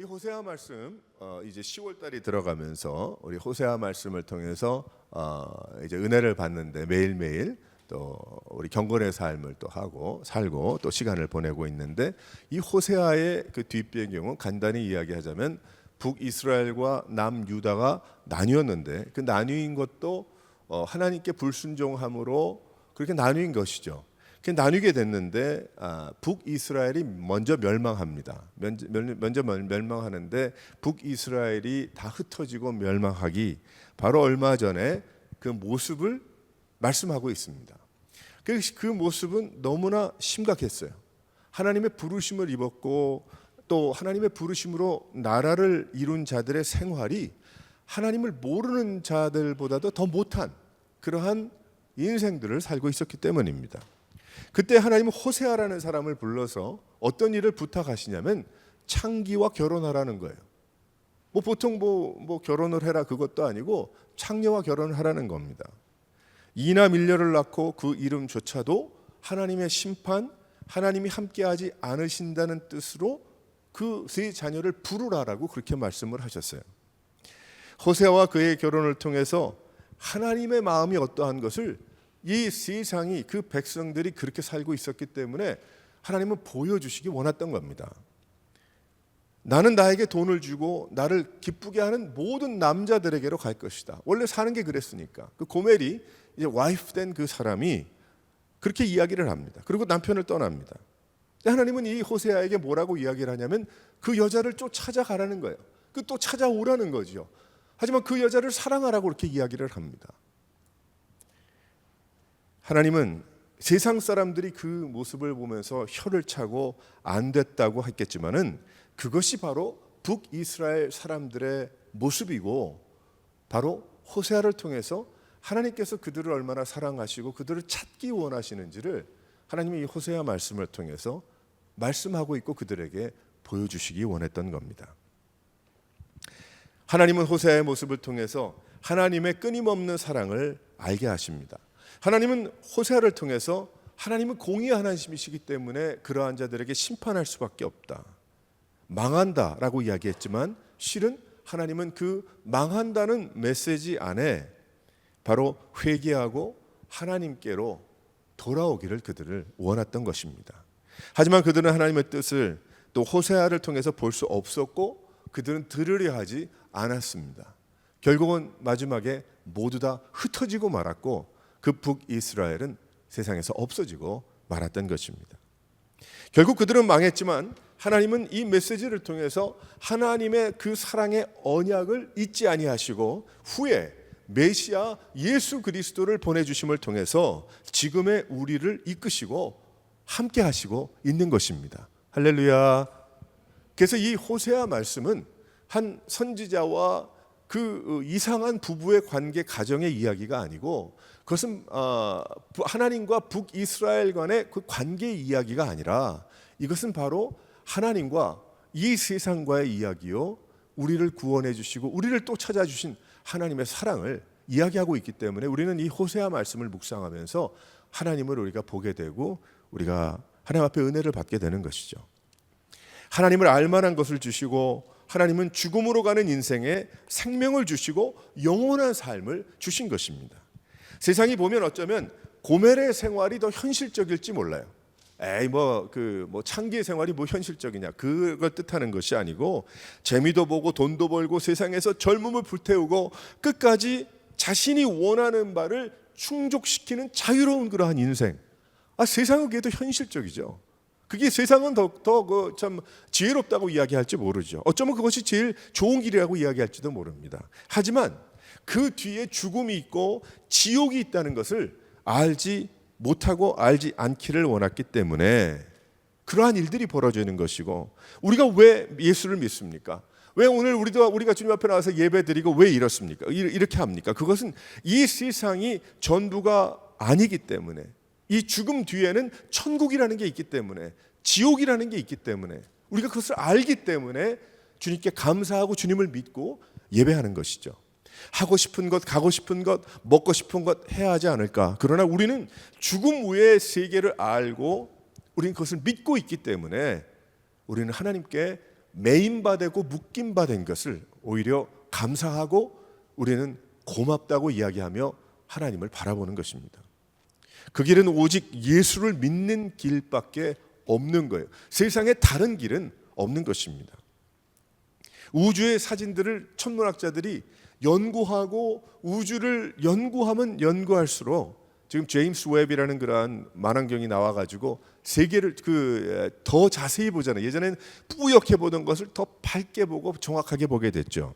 우리 호세아 말씀 이제 10월 달이 들어가면서 우리 호세아 말씀을 통해서 이제 은혜를 받는데 매일매일 또 우리 경건의 삶을 또 하고 살고 또 시간을 보내고 있는데, 이 호세아의 그 뒷배경은 간단히 이야기하자면 북이스라엘과 남유다가 나뉘었는데, 그 나뉘인 것도 하나님께 불순종함으로 그렇게 나뉘인 것이죠. 나뉘게 됐는데 북이스라엘이 먼저 멸망합니다. 먼저 멸망하는데 북이스라엘이 다 흩어지고 멸망하기 바로 얼마 전에 그 모습을 말씀하고 있습니다. 그 모습은 너무나 심각했어요. 하나님의 부르심을 입었고 또 하나님의 부르심으로 나라를 이룬 자들의 생활이 하나님을 모르는 자들보다도 더 못한 그러한 인생들을 살고 있었기 때문입니다. 그때 하나님은 호세아라는 사람을 불러서 어떤 일을 부탁하시냐면 창기와 결혼하라는 거예요. 보통 결혼을 해라 그것도 아니고 창녀와 결혼을 하라는 겁니다. 이남 일녀를 낳고 그 이름조차도 하나님의 심판, 하나님이 함께하지 않으신다는 뜻으로 그 세 자녀를 부르라라고 그렇게 말씀을 하셨어요. 호세아와 그의 결혼을 통해서 하나님의 마음이 어떠한 것을 이 세상이, 그 백성들이 그렇게 살고 있었기 때문에 하나님은 보여주시기 원했던 겁니다. 나는 나에게 돈을 주고 나를 기쁘게 하는 모든 남자들에게로 갈 것이다. 원래 사는 게 그랬으니까. 그 고멜이 이제 와이프 된 그 사람이 그렇게 이야기를 합니다. 그리고 남편을 떠납니다. 하나님은 이 호세아에게 뭐라고 이야기를 하냐면 그 여자를 쫓아가라는 거예요. 또 찾아오라는 거죠. 하지만 그 여자를 사랑하라고 그렇게 이야기를 합니다. 하나님은 세상 사람들이 그 모습을 보면서 혀를 차고 안 됐다고 했겠지만은 그것이 바로 북이스라엘 사람들의 모습이고, 바로 호세아를 통해서 하나님께서 그들을 얼마나 사랑하시고 그들을 찾기 원하시는지를 하나님이 이 호세아 말씀을 통해서 말씀하고 있고 그들에게 보여주시기 원했던 겁니다. 하나님은 호세아의 모습을 통해서 하나님의 끊임없는 사랑을 알게 하십니다. 하나님은 호세아를 통해서 하나님은 공의의 하나님이시기 때문에 그러한 자들에게 심판할 수밖에 없다. 망한다라고 이야기했지만 실은 하나님은 그 망한다는 메시지 안에 바로 회개하고 하나님께로 돌아오기를 그들을 원했던 것입니다. 하지만 그들은 하나님의 뜻을 또 호세아를 통해서 볼 수 없었고 그들은 들으려 하지 않았습니다. 결국은 마지막에 모두 다 흩어지고 말았고 그 북이스라엘은 세상에서 없어지고 말았던 것입니다. 결국 그들은 망했지만 하나님은 이 메시지를 통해서 하나님의 그 사랑의 언약을 잊지 아니하시고 후에 메시아 예수 그리스도를 보내주심을 통해서 지금의 우리를 이끄시고 함께 하시고 있는 것입니다. 할렐루야. 그래서 이 호세아 말씀은 한 선지자와 그 이상한 부부의 관계 가정의 이야기가 아니고, 그것은 하나님과 북이스라엘 간의 그 관계의 이야기가 아니라 이것은 바로 하나님과 이 세상과의 이야기요, 우리를 구원해 주시고 우리를 또 찾아주신 하나님의 사랑을 이야기하고 있기 때문에 우리는 이 호세아 말씀을 묵상하면서 하나님을 우리가 보게 되고 우리가 하나님 앞에 은혜를 받게 되는 것이죠. 하나님을 알만한 것을 주시고 하나님은 죽음으로 가는 인생에 생명을 주시고 영원한 삶을 주신 것입니다. 세상이 보면 어쩌면 고멜의 생활이 더 현실적일지 몰라요. 창기의 생활이 현실적이냐, 그걸 뜻하는 것이 아니고 재미도 보고 돈도 벌고 세상에서 젊음을 불태우고 끝까지 자신이 원하는 바를 충족시키는 자유로운 그러한 인생. 세상은 그게 더 현실적이죠. 그게 세상은 더 참 지혜롭다고 이야기할지 모르죠. 어쩌면 그것이 제일 좋은 길이라고 이야기할지도 모릅니다. 하지만 그 뒤에 죽음이 있고 지옥이 있다는 것을 알지 못하고 알지 않기를 원했기 때문에 그러한 일들이 벌어지는 것이고, 우리가 왜 예수를 믿습니까? 왜 오늘 우리가 주님 앞에 나와서 예배드리고 왜 이렇습니까? 이렇게 합니까? 그것은 이 세상이 전부가 아니기 때문에, 이 죽음 뒤에는 천국이라는 게 있기 때문에, 지옥이라는 게 있기 때문에, 우리가 그것을 알기 때문에 주님께 감사하고 주님을 믿고 예배하는 것이죠. 하고 싶은 것, 가고 싶은 것, 먹고 싶은 것 해야 하지 않을까? 그러나 우리는 죽음 외의 세계를 알고 우리는 그것을 믿고 있기 때문에 우리는 하나님께 매인 바 되고 묶인 바 된 것을 오히려 감사하고 우리는 고맙다고 이야기하며 하나님을 바라보는 것입니다. 그 길은 오직 예수를 믿는 길밖에 없는 거예요. 세상에 다른 길은 없는 것입니다. 우주의 사진들을 천문학자들이 연구하고 우주를 연구하면 연구할수록 지금 제임스 웹이라는 그러한 만환경이 나와가지고 세계를 더 자세히 보잖아요. 예전에는 뿌옇게 보던 것을 더 밝게 보고 정확하게 보게 됐죠.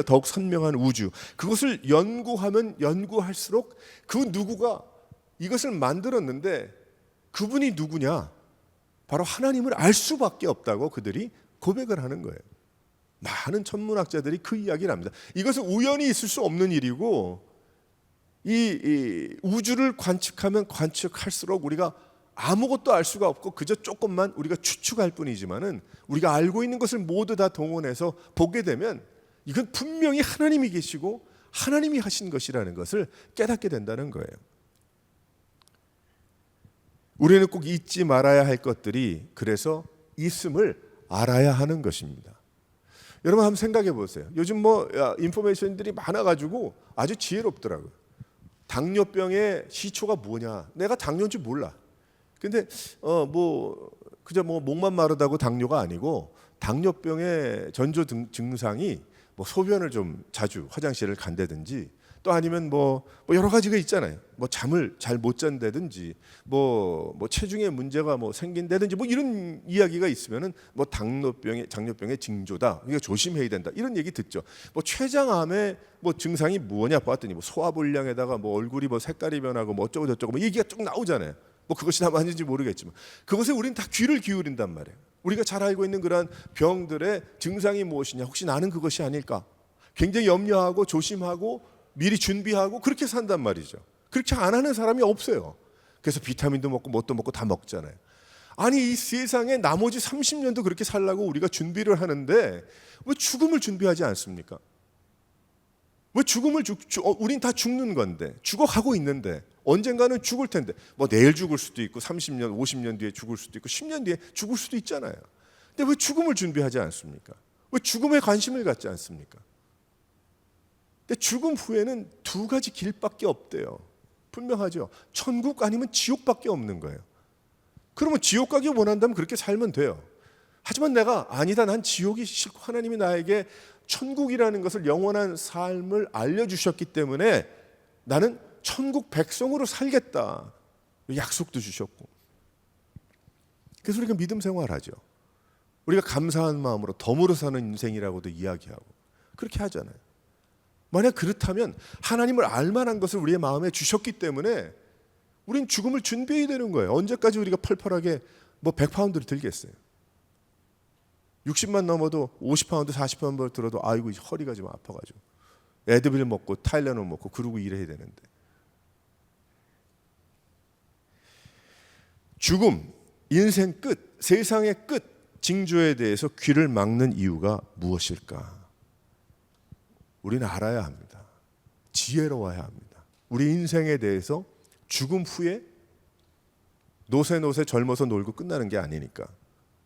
더욱 선명한 우주, 그것을 연구하면 연구할수록 그 누구가 이것을 만들었는데 그분이 누구냐? 바로 하나님을 알 수밖에 없다고 그들이 고백을 하는 거예요. 많은 천문학자들이 그 이야기를 합니다. 이것은 우연히 있을 수 없는 일이고 이 우주를 관측하면 관측할수록 우리가 아무것도 알 수가 없고 그저 조금만 우리가 추측할 뿐이지만은 우리가 알고 있는 것을 모두 다 동원해서 보게 되면 이건 분명히 하나님이 계시고 하나님이 하신 것이라는 것을 깨닫게 된다는 거예요. 우리는 꼭 잊지 말아야 할 것들이 그래서 있음을 알아야 하는 것입니다. 여러분 한번 생각해 보세요. 요즘 인포메이션들이 많아가지고 아주 지혜롭더라고요. 당뇨병의 시초가 뭐냐? 내가 당뇨인 줄 몰라. 근데 그저 목만 마르다고 당뇨가 아니고 당뇨병의 전조 증상이 소변을 좀 자주 화장실을 간다든지 또 아니면 여러 가지가 있잖아요. 잠을 잘 못 잔다든지 체중에 문제가 생긴다든지 이런 이야기가 있으면은 당뇨병의 징조다. 우리가 조심해야 된다. 이런 얘기 듣죠. 췌장암의 증상이 뭐냐 봤더니 소화불량에다가 얼굴이 색깔이 변하고 어쩌고 저쩌고 얘기가 쭉 나오잖아요. 그것이 다 맞는지 모르겠지만 그것에 우리는 다 귀를 기울인단 말이에요. 우리가 잘 알고 있는 그러한 병들의 증상이 무엇이냐? 혹시 나는 그것이 아닐까? 굉장히 염려하고 조심하고 미리 준비하고 그렇게 산단 말이죠. 그렇게 안 하는 사람이 없어요. 그래서 비타민도 먹고 뭣도 먹고 다 먹잖아요. 아니 이 세상에 나머지 30년도 그렇게 살라고 우리가 준비를 하는데 왜 죽음을 준비하지 않습니까? 왜 우린 다 죽는 건데 죽어가고 있는데 언젠가는 죽을 텐데 내일 죽을 수도 있고 30년 50년 뒤에 죽을 수도 있고 10년 뒤에 죽을 수도 있잖아요. 근데 왜 죽음을 준비하지 않습니까? 왜 죽음에 관심을 갖지 않습니까? 근데 죽음 후에는 두 가지 길밖에 없대요. 분명하죠. 천국 아니면 지옥밖에 없는 거예요. 그러면 지옥 가기 원한다면 그렇게 살면 돼요. 하지만 내가 아니다, 난 지옥이 싫고 하나님이 나에게 천국이라는 것을 영원한 삶을 알려주셨기 때문에 나는 천국 백성으로 살겠다. 약속도 주셨고. 그래서 우리가 믿음 생활하죠. 우리가 감사한 마음으로 덤으로 사는 인생이라고도 이야기하고 그렇게 하잖아요. 만약 그렇다면 하나님을 알만한 것을 우리의 마음에 주셨기 때문에 우린 죽음을 준비해야 되는 거예요. 언제까지 우리가 펄펄하게 100파운드를 들겠어요. 60만 넘어도 50파운드 40파운드 들어도 아이고 허리가 좀 아파가지고 에드빌 먹고 타일레놀 먹고 그러고 일해야 되는데 죽음, 인생 끝, 세상의 끝, 징조에 대해서 귀를 막는 이유가 무엇일까? 우리는 알아야 합니다. 지혜로워야 합니다. 우리 인생에 대해서 죽음 후에 노세 젊어서 놀고 끝나는 게 아니니까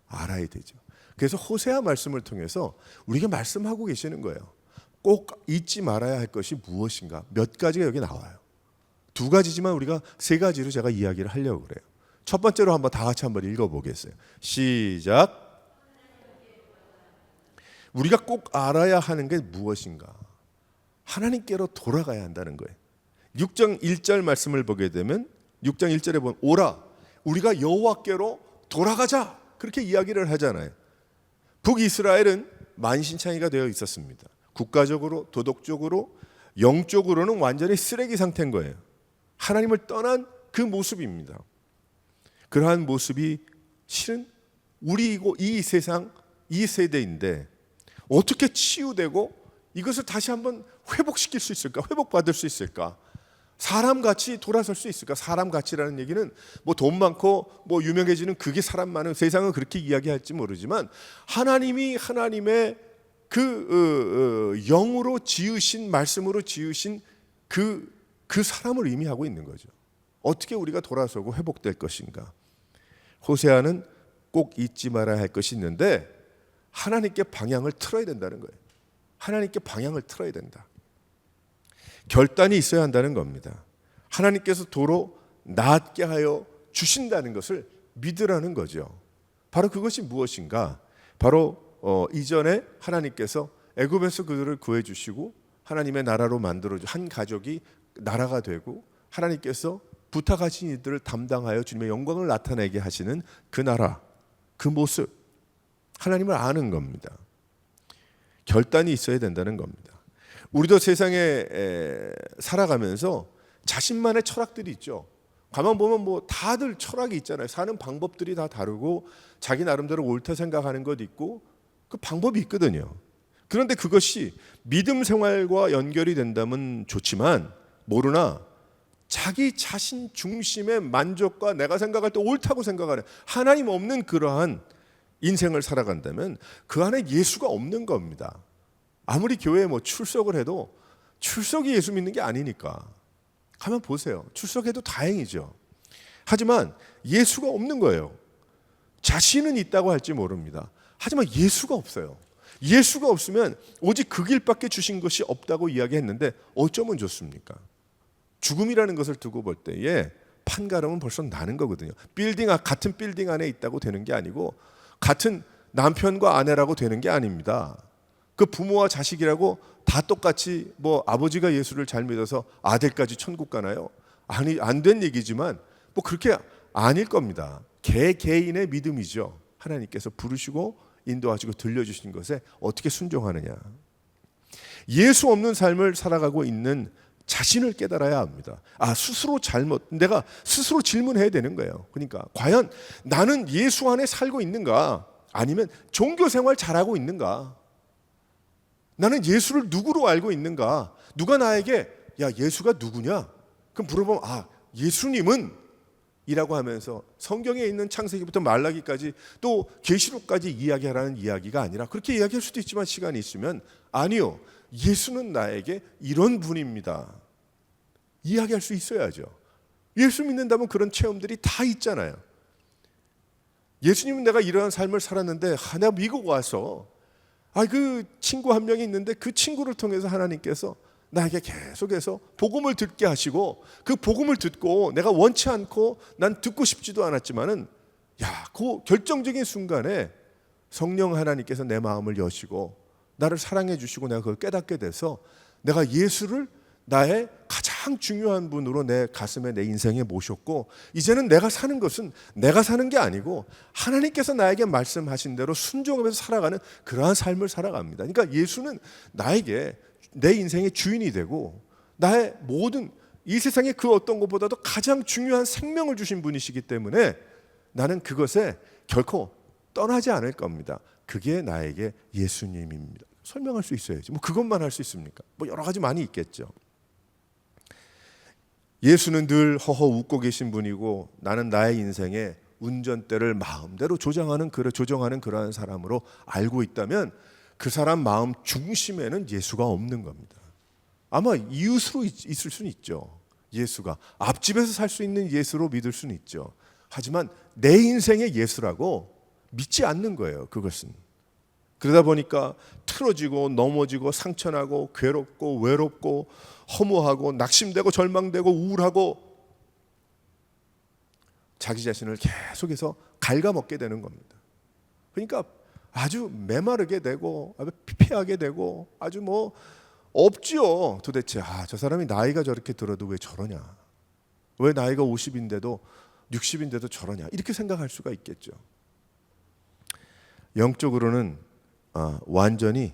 알아야 되죠. 그래서 호세아 말씀을 통해서 우리가 말씀하고 계시는 거예요. 꼭 잊지 말아야 할 것이 무엇인가? 몇 가지가 여기 나와요. 두 가지지만 우리가 세 가지로 제가 이야기를 하려고 그래요. 첫 번째로 다 같이 한번 읽어보겠어요. 시작. 우리가 꼭 알아야 하는 게 무엇인가? 하나님께로 돌아가야 한다는 거예요. 6장 1절 말씀을 보게 되면 6장 1절에 보면 오라 우리가 여호와께로 돌아가자 그렇게 이야기를 하잖아요. 북이스라엘은 만신창이가 되어 있었습니다. 국가적으로 도덕적으로 영적으로는 완전히 쓰레기 상태인 거예요. 하나님을 떠난 그 모습입니다. 그러한 모습이 실은 우리이고 이 세상 이 세대인데 어떻게 치유되고 이것을 다시 한번 회복시킬 수 있을까? 회복받을 수 있을까? 사람같이 돌아설 수 있을까? 사람같이라는 얘기는 돈 많고 유명해지는 그게 사람 많은 세상은 그렇게 이야기할지 모르지만 하나님이 하나님의 그 영으로 지으신 말씀으로 지으신 그 사람을 의미하고 있는 거죠. 어떻게 우리가 돌아서고 회복될 것인가? 호세아는 꼭 잊지 말아야 할 것이 있는데 하나님께 방향을 틀어야 된다는 거예요. 하나님께 방향을 틀어야 된다. 결단이 있어야 한다는 겁니다. 하나님께서 도로 낫게 하여 주신다는 것을 믿으라는 거죠. 바로 그것이 무엇인가? 바로 이전에 하나님께서 애굽에서 그들을 구해주시고 하나님의 나라로 만들어준 한 가족이 나라가 되고 하나님께서 부탁하신 이들을 담당하여 주님의 영광을 나타내게 하시는 그 나라, 그 모습, 하나님을 아는 겁니다. 결단이 있어야 된다는 겁니다. 우리도 세상에 살아가면서 자신만의 철학들이 있죠. 가만 보면 뭐 다들 철학이 있잖아요. 사는 방법들이 다 다르고 자기 나름대로 옳다 생각하는 것 있고 그 방법이 있거든요. 그런데 그것이 믿음 생활과 연결이 된다면 좋지만 모르나 자기 자신 중심의 만족과 내가 생각할 때 옳다고 생각하는 하나님 없는 그러한 인생을 살아간다면 그 안에 예수가 없는 겁니다. 아무리 교회에 뭐 출석을 해도 출석이 예수 믿는 게 아니니까. 가만 보세요. 출석해도 다행이죠. 하지만 예수가 없는 거예요. 자신은 있다고 할지 모릅니다. 하지만 예수가 없어요. 예수가 없으면 오직 그 길밖에 주신 것이 없다고 이야기했는데 어쩌면 좋습니까? 죽음이라는 것을 두고 볼 때에 판가름은 벌써 나는 거거든요. 같은 빌딩 안에 있다고 되는 게 아니고 같은 남편과 아내라고 되는 게 아닙니다. 그 부모와 자식이라고 다 똑같이 뭐 아버지가 예수를 잘 믿어서 아들까지 천국 가나요? 아니, 안 된 얘기지만 뭐 그렇게 아닐 겁니다. 개인의 믿음이죠. 하나님께서 부르시고 인도하시고 들려주신 것에 어떻게 순종하느냐. 예수 없는 삶을 살아가고 있는 자신을 깨달아야 합니다. 스스로 내가 스스로 질문해야 되는 거예요. 그러니까 과연 나는 예수 안에 살고 있는가? 아니면 종교 생활 잘하고 있는가? 나는 예수를 누구로 알고 있는가? 누가 나에게 야 예수가 누구냐? 그럼 물어보면 예수님은 이라고 하면서 성경에 있는 창세기부터 말라기까지 또 계시록까지 이야기하라는 이야기가 아니라 그렇게 이야기할 수도 있지만 시간이 있으면 아니요. 예수는 나에게 이런 분입니다. 이야기할 수 있어야죠. 예수 믿는다면 그런 체험들이 다 있잖아요. 예수님은 내가 이러한 삶을 살았는데 내가 미국 와서 그 친구 한 명이 있는데 그 친구를 통해서 하나님께서 나에게 계속해서 복음을 듣게 하시고 그 복음을 듣고 내가 원치 않고 난 듣고 싶지도 않았지만은 그 결정적인 순간에 성령 하나님께서 내 마음을 여시고 나를 사랑해 주시고 내가 그걸 깨닫게 돼서 내가 예수를 나의 가장 중요한 분으로 내 가슴에 내 인생에 모셨고 이제는 내가 사는 것은 내가 사는 게 아니고 하나님께서 나에게 말씀하신 대로 순종하면서 살아가는 그러한 삶을 살아갑니다. 그러니까 예수는 나에게 내 인생의 주인이 되고 나의 모든 이 세상의 그 어떤 것보다도 가장 중요한 생명을 주신 분이시기 때문에 나는 그것에 결코 떠나지 않을 겁니다. 그게 나에게 예수님입니다. 설명할 수 있어야지. 뭐 그것만 할 수 있습니까? 뭐 여러 가지 많이 있겠죠. 예수는 늘 허허 웃고 계신 분이고 나는 나의 인생의 운전대를 마음대로 조정하는 그러한 사람으로 알고 있다면 그 사람 마음 중심에는 예수가 없는 겁니다. 아마 이웃으로 있을 수는 있죠. 예수가 앞집에서 살 수 있는 예수로 믿을 수는 있죠. 하지만 내 인생의 예수라고 믿지 않는 거예요. 그것은. 그러다 보니까 틀어지고 넘어지고 상처나고 괴롭고 외롭고 허무하고 낙심되고 절망되고 우울하고 자기 자신을 계속해서 갉아먹게 되는 겁니다. 그러니까 아주 메마르게 되고 피폐하게 되고 아주 뭐 없지요. 도대체 저 사람이 나이가 저렇게 들어도 왜 저러냐? 왜 나이가 50인데도 60인데도 저러냐? 이렇게 생각할 수가 있겠죠. 영적으로는 완전히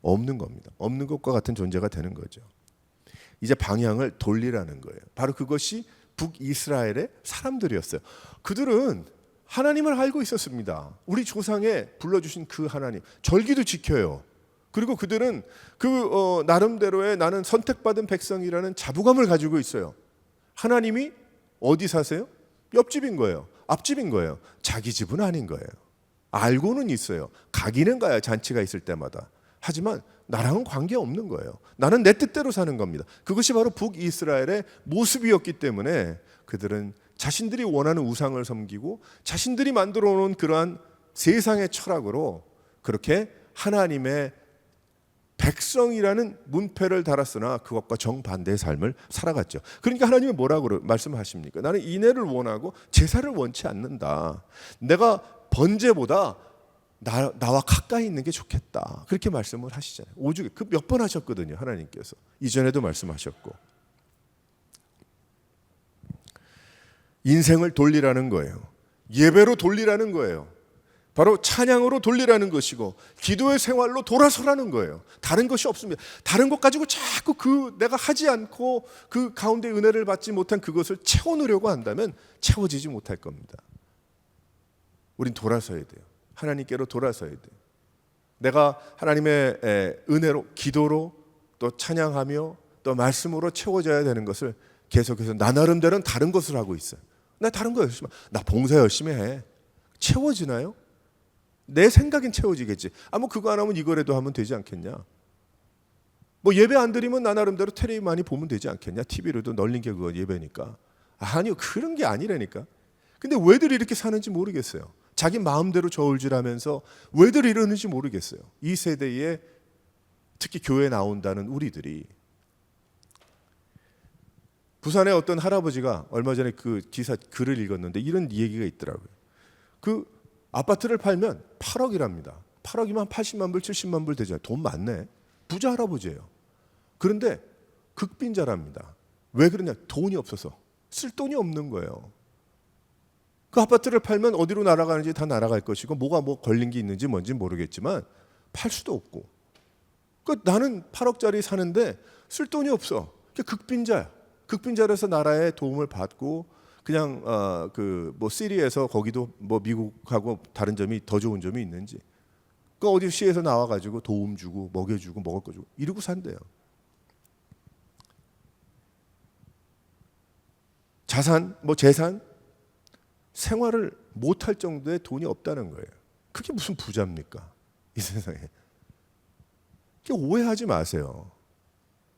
없는 겁니다. 없는 것과 같은 존재가 되는 거죠. 이제 방향을 돌리라는 거예요. 바로 그것이 북이스라엘의 사람들이었어요. 그들은 하나님을 알고 있었습니다. 우리 조상에 불러주신 그 하나님, 절기도 지켜요. 그리고 그들은 나름대로의 나는 선택받은 백성이라는 자부감을 가지고 있어요. 하나님이 어디 사세요? 옆집인 거예요. 앞집인 거예요. 자기 집은 아닌 거예요. 알고는 있어요. 가기는 가요. 잔치가 있을 때마다. 하지만 나랑은 관계없는 거예요. 나는 내 뜻대로 사는 겁니다. 그것이 바로 북이스라엘의 모습이었기 때문에 그들은 자신들이 원하는 우상을 섬기고 자신들이 만들어 놓은 그러한 세상의 철학으로 그렇게 하나님의 백성이라는 문패를 달았으나 그것과 정반대의 삶을 살아갔죠. 그러니까 하나님이 뭐라고 말씀하십니까? 나는 인애를 원하고 제사를 원치 않는다. 내가 번제보다 나와 가까이 있는 게 좋겠다. 그렇게 말씀을 하시잖아요. 오죽에 그 몇 번 하셨거든요. 하나님께서 이전에도 말씀하셨고, 인생을 돌리라는 거예요. 예배로 돌리라는 거예요. 바로 찬양으로 돌리라는 것이고 기도의 생활로 돌아서라는 거예요. 다른 것이 없습니다. 다른 것 가지고 자꾸 내가 하지 않고 그 가운데 은혜를 받지 못한 그것을 채워놓으려고 한다면 채워지지 못할 겁니다. 우린 돌아서야 돼요. 하나님께로 돌아서야 돼요. 내가 하나님의 은혜로, 기도로, 또 찬양하며 또 말씀으로 채워져야 되는 것을 계속해서 나 나름대로는 다른 것을 하고 있어요. 나 다른 거 열심히, 나 봉사 열심히 해. 채워지나요? 내 생각엔 채워지겠지. 뭐 그거 안 하면 이거라도 하면 되지 않겠냐. 뭐 예배 안 드리면 나 나름대로 텔레비 많이 보면 되지 않겠냐. TV로도 널린 게 그거 예배니까. 아니요, 그런 게 아니라니까. 근데 왜들 이렇게 사는지 모르겠어요. 자기 마음대로 저울질하면서 왜들 이러는지 모르겠어요. 이 세대에 특히 교회에 나온다는 우리들이. 부산의 어떤 할아버지가 얼마 전에 그 기사 글을 읽었는데 이런 얘기가 있더라고요. 그 아파트를 팔면 8억이랍니다. 8억이면 80만 불, 70만 불 되잖아요. 돈 많네. 부자 할아버지예요. 그런데 극빈자랍니다. 왜 그러냐? 돈이 없어서. 쓸 돈이 없는 거예요. 그 아파트를 팔면 어디로 날아가는지 다 날아갈 것이고 뭐가 걸린 게 있는지 뭔지 모르겠지만 팔 수도 없고. 그러니까 나는 8억짜리 사는데 쓸 돈이 없어. 그러니까 극빈자야. 극빈자라서 나라의 도움을 받고 그냥 시리에서 거기도 미국하고 다른 점이 더 좋은 점이 있는지 그 어디 시에서 나와가지고 도움 주고 먹여주고 먹을 거 주고 이러고 산대요. 재산 생활을 못할 정도의 돈이 없다는 거예요. 그게 무슨 부자입니까? 이 세상에. 오해하지 마세요.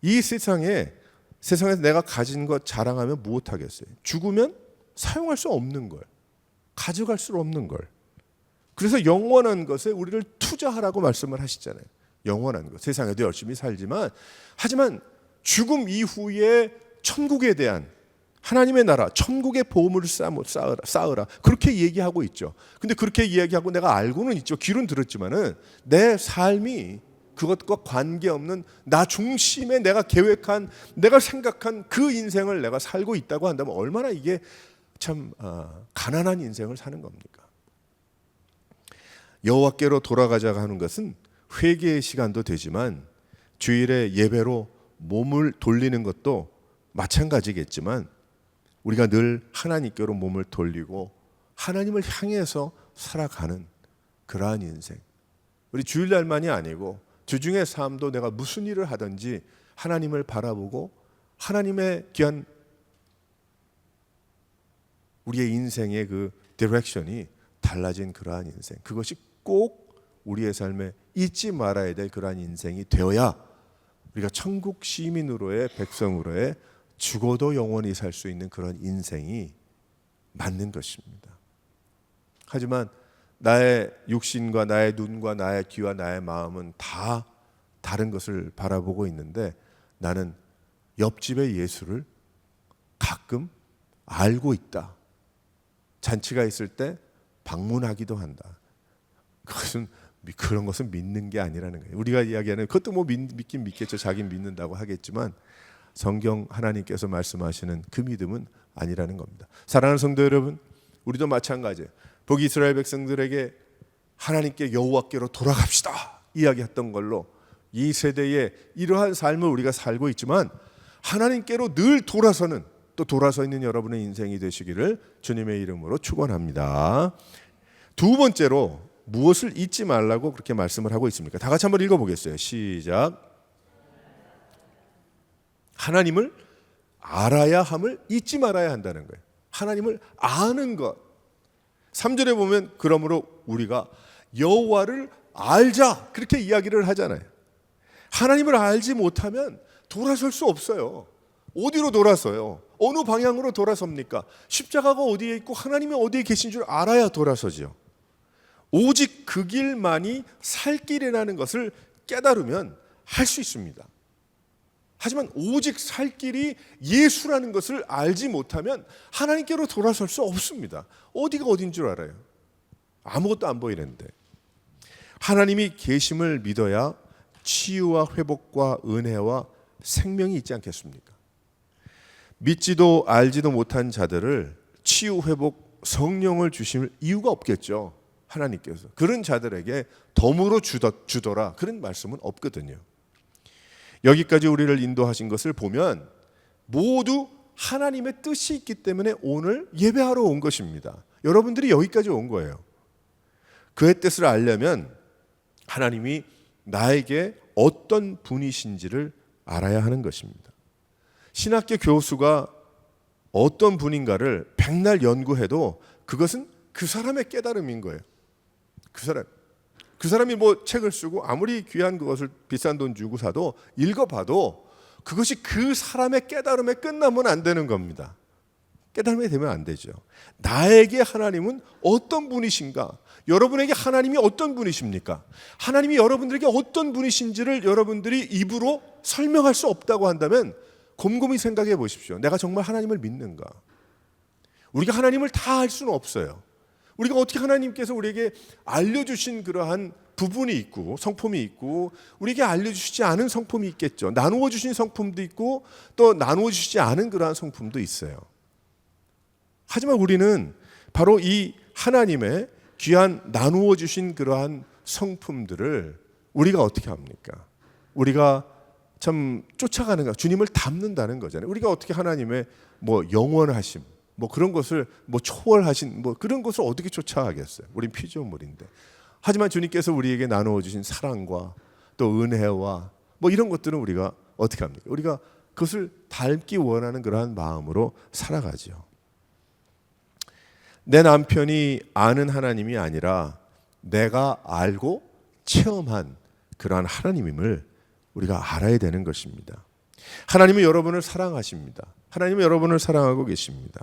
이 세상에서 내가 가진 것 자랑하면 무엇하겠어요? 죽으면 사용할 수 없는 걸, 가져갈 수 없는 걸. 그래서 영원한 것에 우리를 투자하라고 말씀을 하시잖아요. 영원한 것. 세상에도 열심히 살지만 하지만 죽음 이후에 천국에 대한 하나님의 나라, 천국의 보물을 쌓으라. 그렇게 얘기하고 있죠. 근데 그렇게 이야기하고 내가 알고는 있죠. 귀로는 들었지만은 내 삶이 그것과 관계없는 나 중심에 내가 계획한, 내가 생각한 그 인생을 내가 살고 있다고 한다면 얼마나 이게 참 가난한 인생을 사는 겁니까? 여호와께로 돌아가자고 하는 것은 회개의 시간도 되지만 주일에 예배로 몸을 돌리는 것도 마찬가지겠지만 우리가 늘 하나님께로 몸을 돌리고 하나님을 향해서 살아가는 그러한 인생. 우리 주일날만이 아니고 주중의 삶도 내가 무슨 일을 하든지 하나님을 바라보고 하나님의 귀한 우리의 인생의 그 디렉션이 달라진 그러한 인생. 그것이 꼭 우리의 삶에 잊지 말아야 될 그러한 인생이 되어야 우리가 천국 시민으로의 백성으로의 죽어도 영원히 살 수 있는 그런 인생이 맞는 것입니다. 하지만 나의 육신과 나의 눈과 나의 귀와 나의 마음은 다 다른 것을 바라보고 있는데 나는 옆집의 예수를 가끔 알고 있다. 잔치가 있을 때 방문하기도 한다. 그런 것은 믿는 게 아니라는 거예요. 우리가 이야기하는 그것도 믿긴 믿겠죠. 자기는 믿는다고 하겠지만 성경 하나님께서 말씀하시는 그 믿음은 아니라는 겁니다. 사랑하는 성도 여러분, 우리도 마찬가지예요. 북이스라엘 백성들에게 하나님께 여호와께로 돌아갑시다 이야기했던 걸로 이 세대에 이러한 삶을 우리가 살고 있지만 하나님께로 늘 돌아서는, 또 돌아서 있는 여러분의 인생이 되시기를 주님의 이름으로 축원합니다. 두 번째로 무엇을 잊지 말라고 그렇게 말씀을 하고 있습니까? 다 같이 한번 읽어보겠어요. 시작. 하나님을 알아야 함을 잊지 말아야 한다는 거예요. 하나님을 아는 것. 3절에 보면 그러므로 우리가 여호와를 알자 그렇게 이야기를 하잖아요. 하나님을 알지 못하면 돌아설 수 없어요. 어디로 돌아서요? 어느 방향으로 돌아섭니까? 십자가가 어디에 있고 하나님이 어디에 계신 줄 알아야 돌아서죠. 오직 그 길만이 살 길이라는 것을 깨달으면 할 수 있습니다. 하지만 오직 살 길이 예수라는 것을 알지 못하면 하나님께로 돌아설 수 없습니다. 어디가 어딘 줄 알아요? 아무것도 안 보이는데. 하나님이 계심을 믿어야 치유와 회복과 은혜와 생명이 있지 않겠습니까? 믿지도 알지도 못한 자들을 치유, 회복, 성령을 주실 이유가 없겠죠. 하나님께서 그런 자들에게 덤으로 주더라 그런 말씀은 없거든요. 여기까지 우리를 인도하신 것을 보면 모두 하나님의 뜻이 있기 때문에 오늘 예배하러 온 것입니다. 여러분들이 여기까지 온 거예요. 그의 뜻을 알려면 하나님이 나에게 어떤 분이신지를 알아야 하는 것입니다. 신학교 교수가 어떤 분인가를 백날 연구해도 그것은 그 사람의 깨달음인 거예요. 그 사람이 뭐 책을 쓰고 아무리 귀한 그것을 비싼 돈 주고 사도 읽어봐도 그것이 그 사람의 깨달음에 끝나면 안 되는 겁니다. 깨달음이 되면 안 되죠. 나에게 하나님은 어떤 분이신가? 여러분에게 하나님이 어떤 분이십니까? 하나님이 여러분들에게 어떤 분이신지를 여러분들이 입으로 설명할 수 없다고 한다면 곰곰이 생각해 보십시오. 내가 정말 하나님을 믿는가? 우리가 하나님을 다 알 수는 없어요. 우리가 어떻게 하나님께서 우리에게 알려주신 그러한 부분이 있고 성품이 있고 우리에게 알려주시지 않은 성품이 있겠죠. 나누어 주신 성품도 있고 또 나누어 주시지 않은 그러한 성품도 있어요. 하지만 우리는 바로 이 하나님의 귀한 나누어 주신 그러한 성품들을 우리가 어떻게 합니까? 우리가 참 쫓아가는 거, 주님을 닮는다는 거잖아요. 우리가 어떻게 하나님의 뭐 영원하심, 뭐 그런 것을 뭐 초월하신 뭐 그런 것을 어떻게 쫓아가겠어요? 우린 피조물인데. 하지만 주님께서 우리에게 나누어 주신 사랑과 또 은혜와 뭐 이런 것들은 우리가 어떻게 합니까? 우리가 그것을 닮기 원하는 그러한 마음으로 살아가죠. 내 남편이 아는 하나님이 아니라 내가 알고 체험한 그러한 하나님임을 우리가 알아야 되는 것입니다. 하나님은 여러분을 사랑하십니다. 하나님은 여러분을 사랑하고 계십니다.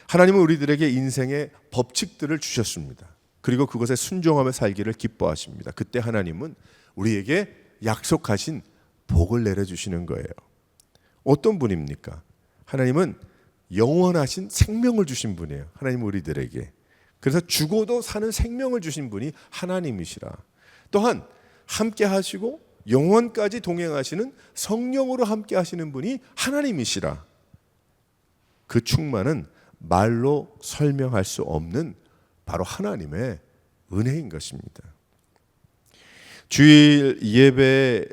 하나님은 우리들에게 인생의 법칙들을 주셨습니다. 그리고 그것에 순종하며 살기를 기뻐하십니다. 그때 하나님은 우리에게 약속하신 복을 내려주시는 거예요. 어떤 분입니까? 하나님은 영원하신 생명을 주신 분이에요. 하나님은 우리들에게. 그래서 죽어도 사는 생명을 주신 분이 하나님이시라. 또한 함께 하시고 영원까지 동행하시는 성령으로 함께 하시는 분이 하나님이시라. 그 충만은 말로 설명할 수 없는 바로 하나님의 은혜인 것입니다. 주일 예배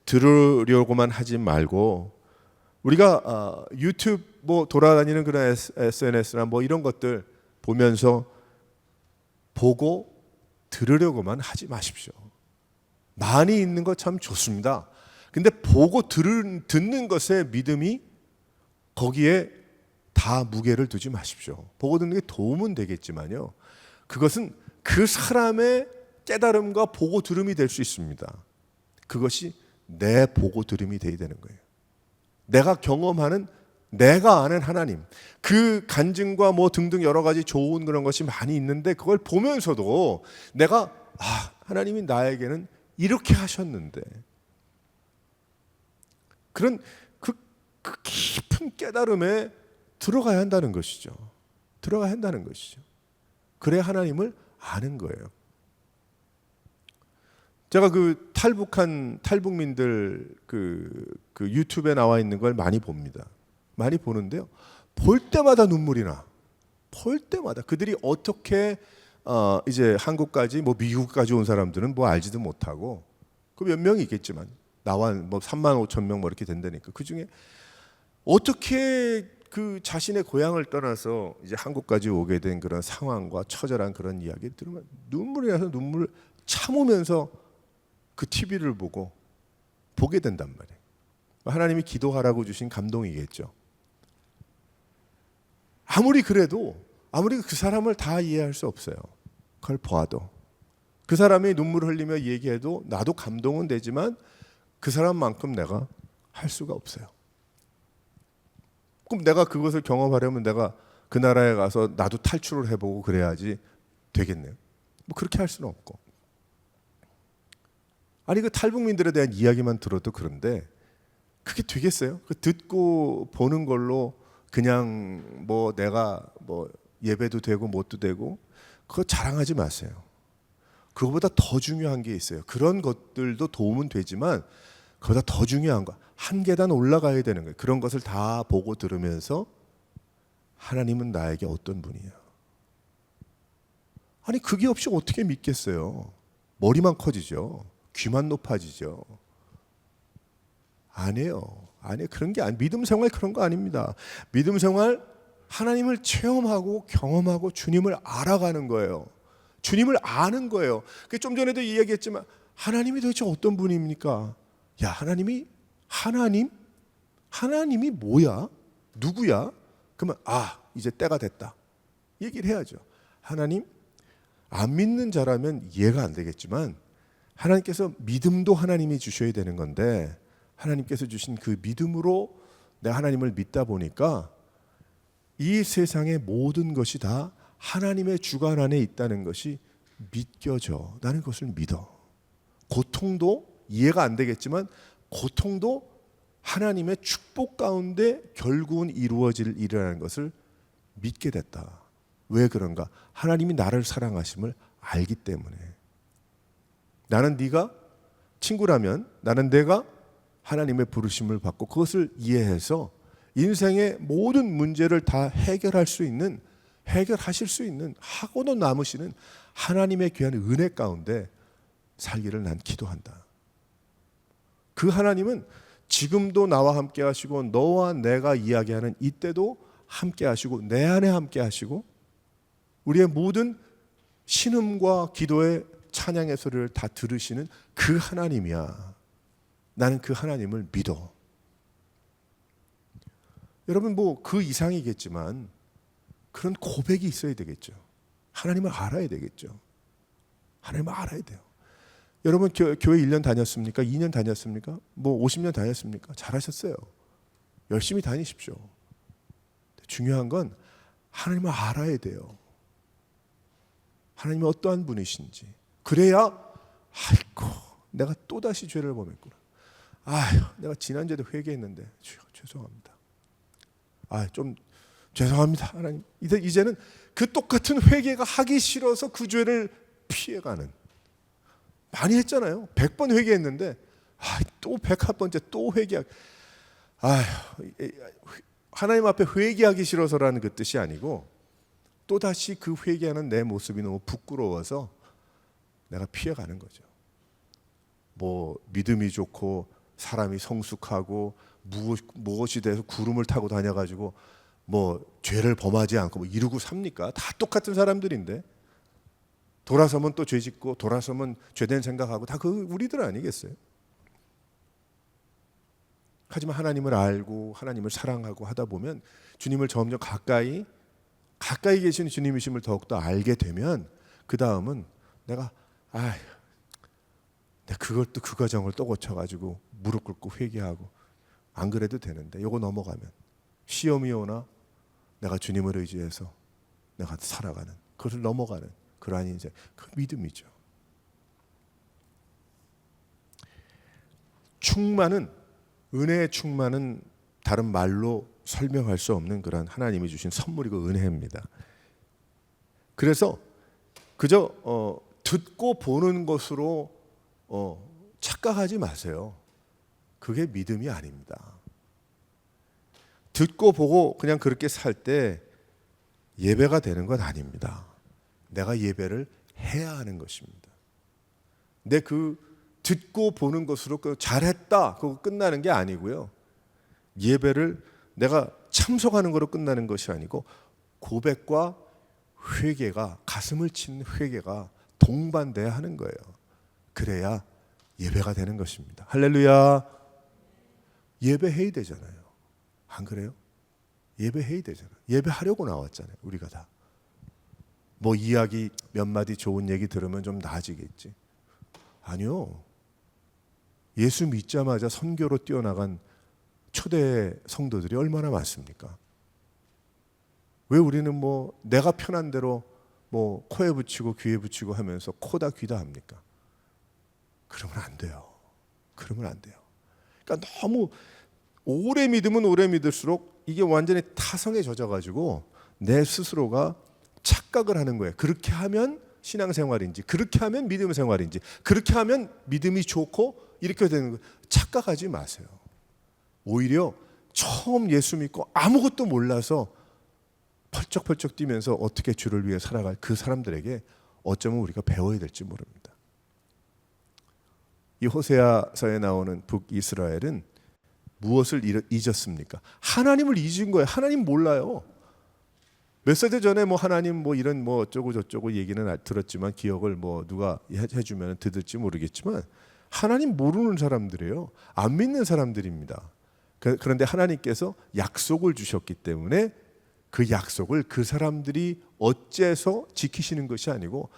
들으려고만 하지 말고 우리가 유튜브 뭐 돌아다니는 그런 SNS나 뭐 이런 것들 보면서 보고 들으려고만 하지 마십시오. 많이 있는 것 참 좋습니다. 근데 보고 듣는 것에 믿음이 거기에 다 무게를 두지 마십시오. 보고 듣는 게 도움은 되겠지만요. 그것은 그 사람의 깨달음과 보고 들음이 될 수 있습니다. 그것이 내 보고 들음이 되어야 되는 거예요. 내가 경험하는 내가 아는 하나님, 그 간증과 뭐 등등 여러 가지 좋은 그런 것이 많이 있는데 그걸 보면서도 내가 하나님이 나에게는 이렇게 하셨는데 그런 그 깊은 깨달음에 들어가야 한다는 것이죠. 들어가야 한다는 것이죠. 그래야 하나님을 아는 거예요. 제가 그 탈북민들 그 유튜브에 나와 있는 걸 많이 봅니다. 많이 보는데요. 볼 때마다 눈물이 나. 볼 때마다 그들이 어떻게 이제 한국까지 뭐 미국까지 온 사람들은 뭐 알지도 못하고 그 몇 명이 있겠지만 나와 뭐 3만 5천 명 뭐 이렇게 된다니까. 그 중에 어떻게 그 자신의 고향을 떠나서 이제 한국까지 오게 된 그런 상황과 처절한 그런 이야기 들으면 눈물이 나서 눈물을 참으면서 그 TV를 보게 된단 말이에요. 하나님이 기도하라고 주신 감동이겠죠. 아무리 그래도 아무리 그 사람을 다 이해할 수 없어요. 그걸 보아도 그 사람이 눈물을 흘리며 얘기해도 나도 감동은 되지만 그 사람만큼 내가 할 수가 없어요. 그럼 내가 그것을 경험하려면 내가 그 나라에 가서 나도 탈출을 해보고 그래야지 되겠네요. 뭐 그렇게 할 수는 없고. 아니 그 탈북민들에 대한 이야기만 들어도 그런데 그게 되겠어요? 그 듣고 보는 걸로 그냥 뭐 내가 뭐 예배도 되고 뭣도 되고 그거 자랑하지 마세요. 그거보다 더 중요한 게 있어요. 그런 것들도 도움은 되지만 그보다 더 중요한 거 한 계단 올라가야 되는 거예요. 그런 것을 다 보고 들으면서 하나님은 나에게 어떤 분이야? 아니 그게 없이 어떻게 믿겠어요? 머리만 커지죠. 귀만 높아지죠. 아니에요. 아니 그런 게 아니. 믿음 생활 그런 거 아닙니다. 믿음 생활 하나님을 체험하고 경험하고 주님을 알아가는 거예요. 주님을 아는 거예요. 좀 전에도 이야기했지만 하나님이 도대체 어떤 분입니까? 야 하나님이 뭐야? 누구야? 그러면 이제 때가 됐다. 얘기를 해야죠. 하나님 안 믿는 자라면 이해가 안 되겠지만 하나님께서 믿음도 하나님이 주셔야 되는 건데 하나님께서 주신 그 믿음으로 내가 하나님을 믿다 보니까 이 세상의 모든 것이 다 하나님의 주관 안에 있다는 것이 믿겨져. 나는 그것을 믿어. 고통도 이해가 안 되겠지만 고통도 하나님의 축복 가운데 결국은 이루어질 일이라는 것을 믿게 됐다. 왜 그런가? 하나님이 나를 사랑하심을 알기 때문에. 나는 네가 친구라면 나는 내가 하나님의 부르심을 받고 그것을 이해해서 인생의 모든 문제를 다 해결하실 수 있는 하고도 남으시는 하나님의 귀한 은혜 가운데 살기를 난 기도한다. 그 하나님은 지금도 나와 함께 하시고 너와 내가 이야기하는 이때도 함께 하시고 내 안에 함께 하시고 우리의 모든 신음과 기도의 찬양의 소리를 다 들으시는 그 하나님이야. 나는 그 하나님을 믿어. 여러분 뭐 그 이상이겠지만 그런 고백이 있어야 되겠죠. 하나님을 알아야 되겠죠. 하나님을 알아야 돼요. 여러분 교회 1년 다녔습니까? 2년 다녔습니까? 뭐 50년 다녔습니까? 잘하셨어요. 열심히 다니십시오. 중요한 건 하나님을 알아야 돼요. 하나님이 어떠한 분이신지. 그래야 아이고 내가 또다시 죄를 범했구나. 내가 지난주에도 회개했는데 죄송합니다. 좀 죄송합니다. 하나님. 이제는 그 똑같은 회개가 하기 싫어서 그 죄를 피해가는. 많이 했잖아요. 100번 회개했는데 또 101번째 또 회개하기. 하나님 앞에 회개하기 싫어서라는 그 뜻이 아니고 또다시 그 회개하는 내 모습이 너무 부끄러워서 내가 피해가는 거죠. 뭐 믿음이 좋고 사람이 성숙하고 무엇이 돼서 구름을 타고 다녀가지고 뭐 죄를 범하지 않고 뭐 이루고 삽니까? 다 똑같은 사람들인데 돌아서면 또 죄 짓고 돌아서면 죄된 생각하고 다 그 우리들 아니겠어요? 하지만 하나님을 알고 하나님을 사랑하고 하다 보면 주님을 점점 가까이 계시는 주님이심을 더욱더 알게 되면 그 다음은 내가 그걸 또 그 과정을 또 거쳐가지고 무릎 꿇고 회개하고 안 그래도 되는데 요거 넘어가면 시험이 오나 내가 주님을 의지해서 내가 살아가는 그것을 넘어가는 그러한 인생 그 믿음이죠. 충만은 은혜의 충만은 다른 말로 설명할 수 없는 그런 하나님이 주신 선물이고 은혜입니다. 그래서 그저 듣고 보는 것으로 착각하지 마세요. 그게 믿음이 아닙니다. 듣고 보고 그냥 그렇게 살 때 예배가 되는 건 아닙니다. 내가 예배를 해야 하는 것입니다. 내 그 듣고 보는 것으로 잘했다 그거 끝나는 게 아니고요. 예배를 내가 참석하는 거로 끝나는 것이 아니고 고백과 회개가 가슴을 치는 회개가 동반돼야 하는 거예요. 그래야 예배가 되는 것입니다. 할렐루야. 예배해야 되잖아요. 안 그래요? 예배해야 되잖아요. 예배하려고 나왔잖아요. 우리가 다. 뭐 이야기 몇 마디 좋은 얘기 들으면 좀 나아지겠지. 아니요. 예수 믿자마자 선교로 뛰어나간 초대 성도들이 얼마나 많습니까? 왜 우리는 뭐 내가 편한 대로 뭐 코에 붙이고 귀에 붙이고 하면서 코다 귀다 합니까? 그러면 안 돼요. 그러면 안 돼요. 그러니까 너무 오래 믿으면 오래 믿을수록 이게 완전히 타성에 젖어가지고 내 스스로가 착각을 하는 거예요. 그렇게 하면 신앙생활인지, 그렇게 하면 믿음 생활인지, 그렇게 하면 믿음이 좋고 이렇게 되는 거예요. 착각하지 마세요. 오히려 처음 예수 믿고 아무것도 몰라서 펄쩍펄쩍 뛰면서 어떻게 주를 위해 살아갈 그 사람들에게 어쩌면 우리가 배워야 될지 모릅니다. 이 호세아서에 나오는 북이스라엘은 무엇을 잊었습니까? 하나님을 잊은 거예요. 하나님 몰라요. 몇 세대 전에 뭐 하나님 뭐 이런 뭐 어쩌고 저쩌고 얘기는 들었지만 기억을 뭐 누가 해주면 듣을지 모르겠지만 하나님 모르는 사람들이에요. 안 믿는 사람들입니다. 그런데 하나님께서 약속을 주셨기 때문에 그 약속을 그 사람들이 어째서 지키시는 것이 아니고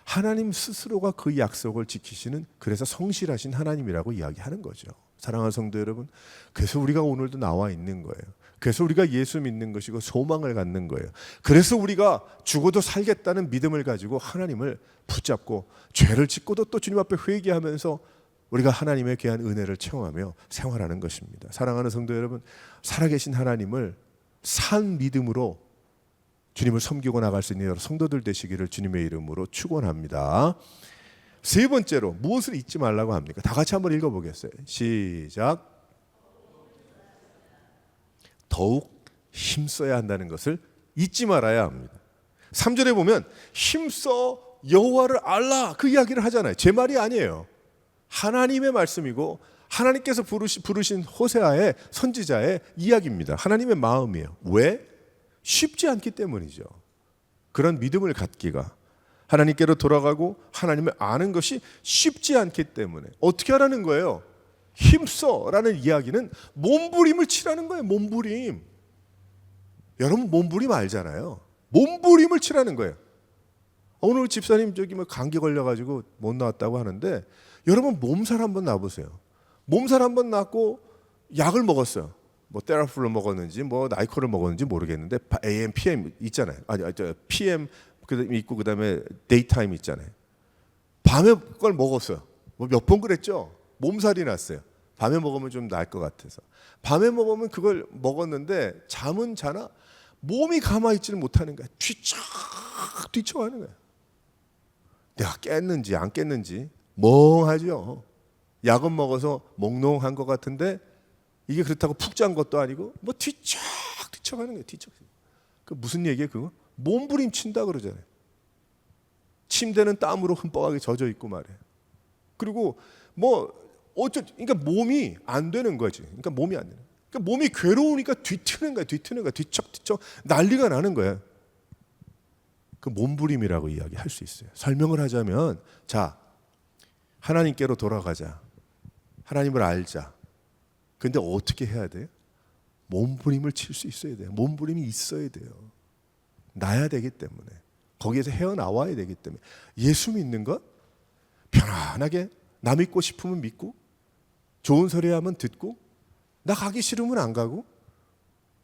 하나님 스스로가 그 약속을 지키시는, 그래서 성실하신 하나님이라고 이야기하는 거죠. 사랑하는 성도 여러분, 그래서 우리가 오늘도 나와 있는 거예요. 그래서 우리가 예수 믿는 것이고 소망을 갖는 거예요. 그래서 우리가 죽어도 살겠다는 믿음을 가지고 하나님을 붙잡고 죄를 짓고도 또 주님 앞에 회개하면서 우리가 하나님의 귀한 은혜를 체험하며 생활하는 것입니다. 사랑하는 성도 여러분, 살아계신 하나님을 산 믿음으로 주님을 섬기고 나갈 수 있는 여러 성도들 되시기를 주님의 이름으로 축원합니다. 세 번째로 무엇을 잊지 말라고 합니까? 다 같이 한번 읽어보겠어요. 시작. 더욱 힘써야 한다는 것을 잊지 말아야 합니다. 3절에 보면 힘써 여호와를 알라, 그 이야기를 하잖아요. 제 말이 아니에요. 하나님의 말씀이고 하나님께서 부르신 호세아의 선지자의 이야기입니다. 하나님의 마음이에요. 왜? 쉽지 않기 때문이죠. 그런 믿음을 갖기가, 하나님께로 돌아가고 하나님을 아는 것이 쉽지 않기 때문에 어떻게 하라는 거예요? 힘써라는 이야기는 몸부림을 치라는 거예요. 몸부림. 여러분 몸부림 알잖아요. 몸부림을 치라는 거예요. 오늘 집사님 저기 뭐 감기 걸려가지고 못 나왔다고 하는데 여러분 몸살 한번 놔보세요. 몸살 한번 낫고 약을 먹었어요. 뭐 테라풀을 먹었는지 뭐 나이코를 먹었는지 모르겠는데 AM, PM 있잖아요. 아니 PM 있고 그다음에 데이타임 있잖아요. 밤에 그걸 먹었어요. 뭐 몇 번 그랬죠. 몸살이 났어요. 밤에 먹으면 좀 나을 것 같아서. 밤에 먹으면 그걸 먹었는데 잠은 자나 몸이 가만히 있지를 못하는 거야. 뒤척하는 거야. 내가 깼는지 안 깼는지 멍하죠. 약은 먹어서 몽롱한 것 같은데 이게 그렇다고 푹 잔 것도 아니고 뭐 뒤척하는 거예요. 그 무슨 얘기예요 그거? 몸부림 친다 그러잖아요. 침대는 땀으로 흠뻑하게 젖어 있고 말이에요. 그리고 뭐 그러니까 몸이 안 되는 거지. 그러니까 몸이 안 되는. 그러니까 몸이 괴로우니까 뒤트는 거야. 뒤척 난리가 나는 거야. 그 몸부림이라고 이야기할 수 있어요. 설명을 하자면 자, 하나님께로 돌아가자. 하나님을 알자. 근데 어떻게 해야 돼요? 몸부림을 칠 수 있어야 돼요. 몸부림이 있어야 돼요. 나야 되기 때문에. 거기에서 헤어나와야 되기 때문에. 예수 믿는 것 편안하게 나 믿고 싶으면 믿고 좋은 소리 하면 듣고 나 가기 싫으면 안 가고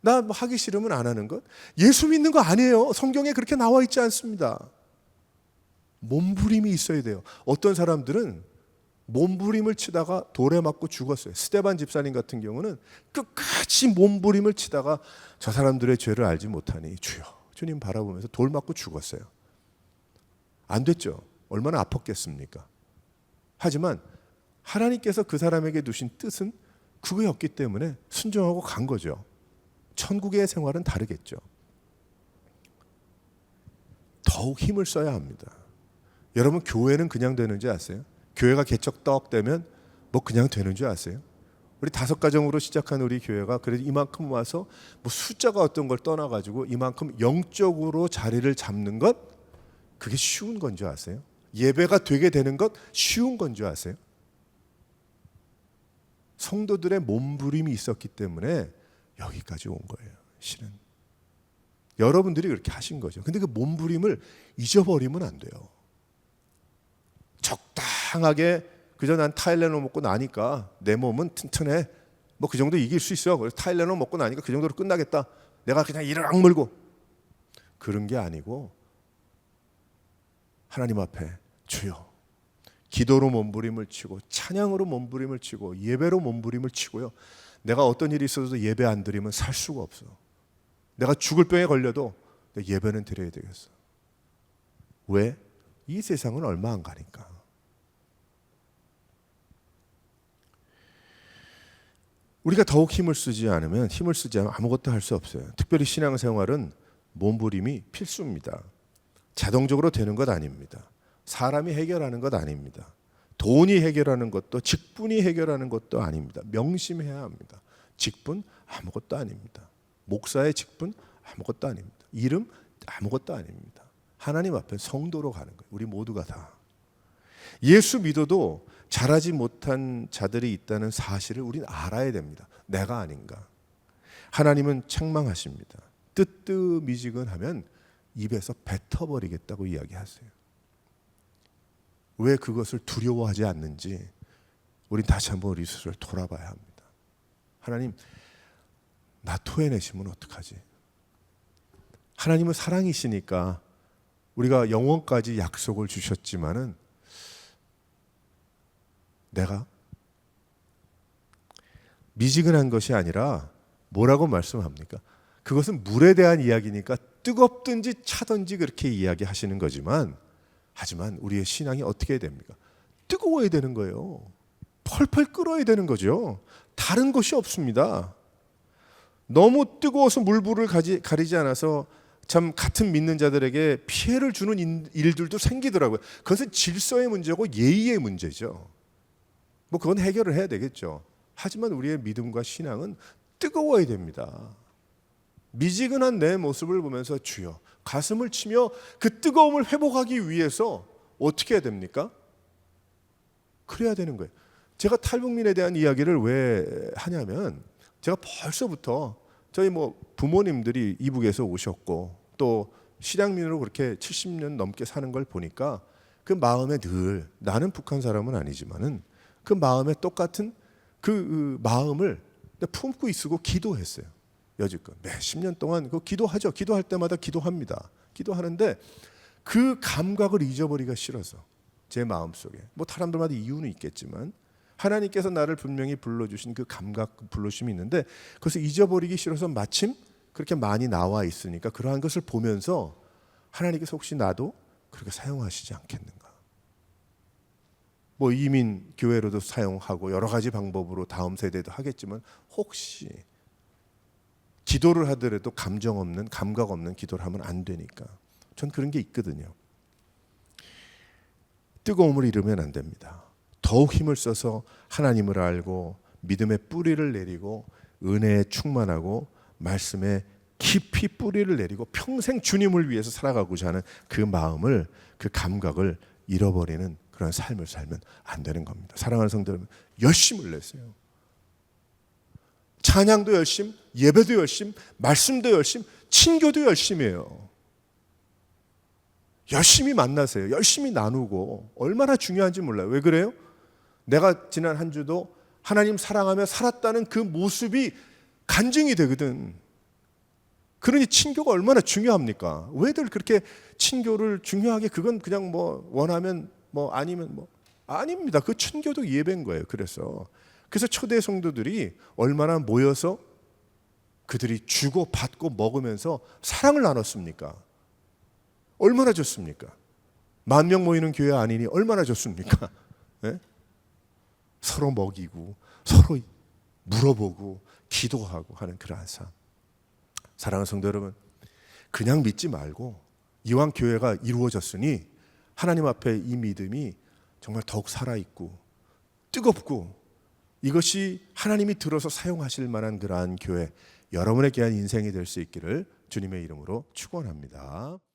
나 뭐 하기 싫으면 안 하는 것. 예수 믿는 거 아니에요. 성경에 그렇게 나와 있지 않습니다. 몸부림이 있어야 돼요. 어떤 사람들은 몸부림을 치다가 돌에 맞고 죽었어요. 스데반 집사님 같은 경우는 끝까지 몸부림을 치다가 저 사람들의 죄를 알지 못하니 주여 주님 바라보면서 돌 맞고 죽었어요. 안 됐죠. 얼마나 아팠겠습니까? 하지만 하나님께서 그 사람에게 두신 뜻은 그거였기 때문에 순종하고 간 거죠. 천국의 생활은 다르겠죠. 더욱 힘을 써야 합니다. 여러분 교회는 그냥 되는 줄 아세요? 교회가 개척떡 되면 뭐 그냥 되는 줄 아세요? 우리 5가정으로 시작한 우리 교회가 그래도 이만큼 와서 뭐 숫자가 어떤 걸 떠나가지고 이만큼 영적으로 자리를 잡는 것, 그게 쉬운 건 줄 아세요? 예배가 되게 되는 것 쉬운 건 줄 아세요? 성도들의 몸부림이 있었기 때문에 여기까지 온 거예요. 실은 여러분들이 그렇게 하신 거죠. 근데 그 몸부림을 잊어버리면 안 돼요. 적당하게 그저 난 타일레놀 먹고 나니까 내 몸은 튼튼해. 뭐 그 정도 이길 수 있어. 그래서 타일레놀 먹고 나니까 그 정도로 끝나겠다. 내가 그냥 이를 악물고. 그런 게 아니고 하나님 앞에 주여, 기도로 몸부림을 치고 찬양으로 몸부림을 치고 예배로 몸부림을 치고요. 내가 어떤 일이 있어도 예배 안 드리면 살 수가 없어. 내가 죽을 병에 걸려도 예배는 드려야 되겠어. 왜? 이 세상은 얼마 안 가니까. 우리가 더욱 힘을 쓰지 않으면 아무것도 할 수 없어요. 특별히 신앙생활은 몸부림이 필수입니다. 자동적으로 되는 것 아닙니다. 사람이 해결하는 것 아닙니다. 돈이 해결하는 것도, 직분이 해결하는 것도 아닙니다. 명심해야 합니다. 직분 아무것도 아닙니다. 목사의 직분 아무것도 아닙니다. 이름 아무것도 아닙니다. 하나님 앞에 성도로 가는 거예요. 우리 모두가 다. 예수 믿어도 잘하지 못한 자들이 있다는 사실을 우리는 알아야 됩니다. 내가 아닌가. 하나님은 책망하십니다. 뜨뜻미지근하면 입에서 뱉어버리겠다고 이야기하세요. 왜 그것을 두려워하지 않는지 우린 다시 한번 우리 스스로를 돌아봐야 합니다. 하나님, 나 토해내시면 어떡하지? 하나님은 사랑이시니까 우리가 영원까지 약속을 주셨지만은 내가 미지근한 것이 아니라 뭐라고 말씀합니까? 그것은 물에 대한 이야기니까 뜨겁든지 차든지 그렇게 이야기하시는 거지만, 하지만 우리의 신앙이 어떻게 됩니까? 뜨거워야 되는 거예요. 펄펄 끓어야 되는 거죠. 다른 것이 없습니다. 너무 뜨거워서 물불을 가리지 않아서 참 같은 믿는 자들에게 피해를 주는 일들도 생기더라고요. 그것은 질서의 문제고 예의의 문제죠. 뭐 그건 해결을 해야 되겠죠. 하지만 우리의 믿음과 신앙은 뜨거워야 됩니다. 미지근한 내 모습을 보면서 주여, 가슴을 치며 그 뜨거움을 회복하기 위해서 어떻게 해야 됩니까? 그래야 되는 거예요. 제가 탈북민에 대한 이야기를 왜 하냐면, 제가 벌써부터 저희 뭐 부모님들이 이북에서 오셨고 또 실향민으로 그렇게 70년 넘게 사는 걸 보니까 그 마음에 늘, 나는 북한 사람은 아니지만은 그 마음에 똑같은 그 마음을 품고 있고 기도했어요. 여지껏 몇십 년 동안 그 기도하죠. 기도할 때마다 기도합니다. 기도하는데 그 감각을 잊어버리기가 싫어서, 제 마음속에 뭐 사람들마다 이유는 있겠지만 하나님께서 나를 분명히 불러주신 그 감각, 그 불러주심이 있는데 그것을 잊어버리기 싫어서 마침 그렇게 많이 나와 있으니까 그러한 것을 보면서 하나님께서 혹시 나도 그렇게 사용하시지 않겠는가. 뭐 이민 교회로도 사용하고 여러 가지 방법으로 다음 세대도 하겠지만 혹시 기도를 하더라도 감정 없는, 감각 없는 기도를 하면 안 되니까. 전 그런 게 있거든요. 뜨거움을 잃으면 안 됩니다. 더욱 힘을 써서 하나님을 알고 믿음의 뿌리를 내리고 은혜에 충만하고 말씀에 깊이 뿌리를 내리고 평생 주님을 위해서 살아가고자 하는 그 마음을, 그 감각을 잃어버리는 그런 삶을 살면 안 되는 겁니다. 사랑하는 성도 여러분, 열심을 내세요. 찬양도 열심, 예배도 열심, 말씀도 열심, 친교도 열심이에요. 열심히 만나세요. 열심히 나누고. 얼마나 중요한지 몰라요. 왜 그래요? 내가 지난 한 주도 하나님 사랑하며 살았다는 그 모습이 간증이 되거든. 그러니 친교가 얼마나 중요합니까? 왜들 그렇게 친교를 중요하게, 그건 그냥 뭐 원하면 뭐 아니면 뭐 아닙니다. 그 친교도 예배인 거예요. 그래서 초대 성도들이 얼마나 모여서 그들이 주고 받고 먹으면서 사랑을 나눴습니까? 얼마나 좋습니까? 10,000명 모이는 교회 아니니 얼마나 좋습니까? 네? 서로 먹이고 서로 물어보고 기도하고 하는 그러한 삶. 사랑하는 성도 여러분, 그냥 믿지 말고 이왕 교회가 이루어졌으니 하나님 앞에 이 믿음이 정말 더욱 살아있고 뜨겁고 이것이 하나님이 들어서 사용하실 만한 그러한 교회, 여러분의 귀한 인생이 될 수 있기를 주님의 이름으로 축원합니다.